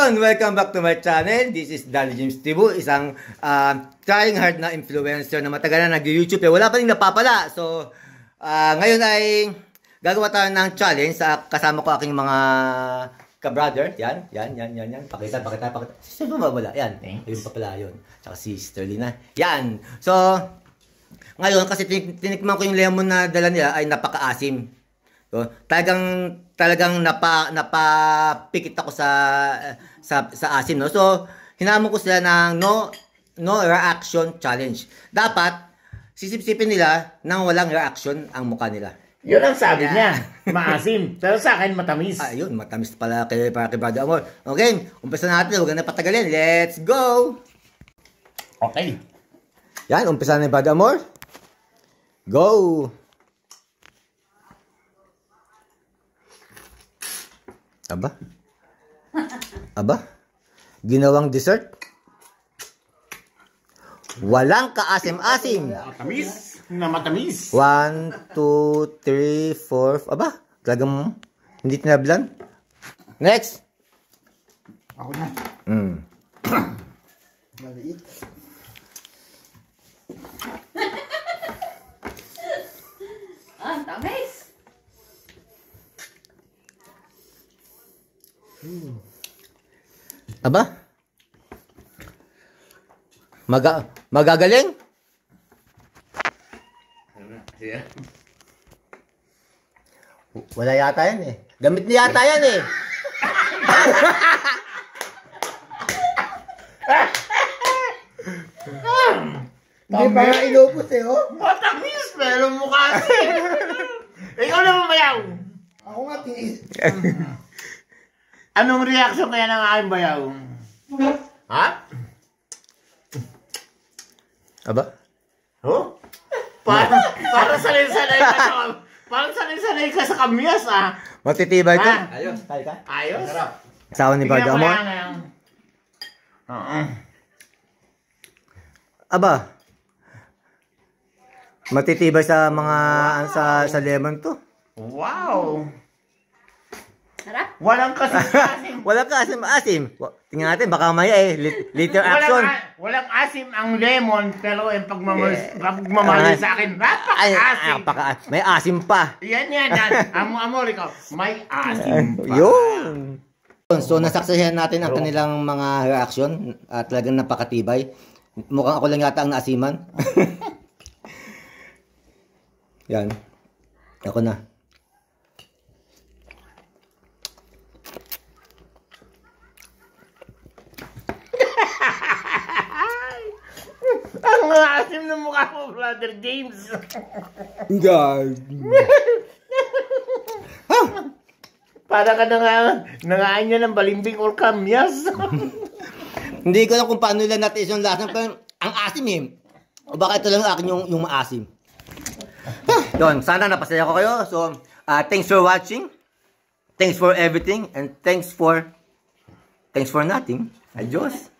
Yon, welcome back to my channel. This is Danny James Tibu, isang trying hard na influencer na matagal na nag-YouTube. Wala pa rin napapala. So, ngayon ay gagawa tayo ng challenge sa kasama ko aking mga ka-brother. Yan. Pakita. Sino ba wala? Yan. Ayun pa pala yun. Tsaka si Sterlina. Yan. So, ngayon kasi tinikman ko yung lemon na dala nila ay napaka-asim. So, talagang napapikit ako sa asim, no? So, hinamon ko sila ng no reaction challenge. Dapat sisip-sipin nila nang walang reaction ang mukha nila. Yun ang sabi niya, maasim. Pero sa akin, matamis. Yun, matamis pala kay Brother Amor. Okay, umpisa natin. Huwag na patagalin. Let's go! Okay. Yan, umpisa na ni Brother Amor. Go! Aba? Ginawang dessert? Walang kaasim-asim. Matamis. Na matamis. 1, 2, 3, 4. Aba? Talagang hindi tinablan. Next. Ako na. Maliit. Tamis. Aba? Magagaling? Wala yata yan eh. Gamit niya yata yan eh. Hindi pa nga inupos eh, oh. Matamis, pero mukha asim. Ikaw naman bayaw. Ako nga tinis. Anong reaction kaya ng aking bayaw? Ha? Aba? Oh? Parang sanay-sanay ka sa... Parang sanay-sanay ka sa kamyas, ah. Matitibay to. Ah. Ayos, tayo ka. Ayos? Sawa ni Brother Amor. Aba? Matitibay sa mga sa lemon to. Wow! Sarap. Walang kasing-kasing. Wala ka asim-asim. Tingnan natin, baka maya later action. Walang asim ang lemon, pero yung pagmamahal sa akin, napaka-asim. May asim pa. Yan. Amo-amo, ikaw. May asim pa. Yun. So, nasaksihan natin ang kanilang mga reaction at talagang napakatibay. Mukhang ako lang yata ang naasiman. Yan. Ako na. Ang asim ng mukha mo, Brother James. God. Para ka nangaan niya ng balimbing or kamyas. Hindi ko alam kung paano nila natin yung lasa. Pero ang asim eh. O baka ito lang akin yung maasim. Yun, sana napasaya ko kayo. So, thanks for watching. Thanks for everything. And thanks for nothing. Adios.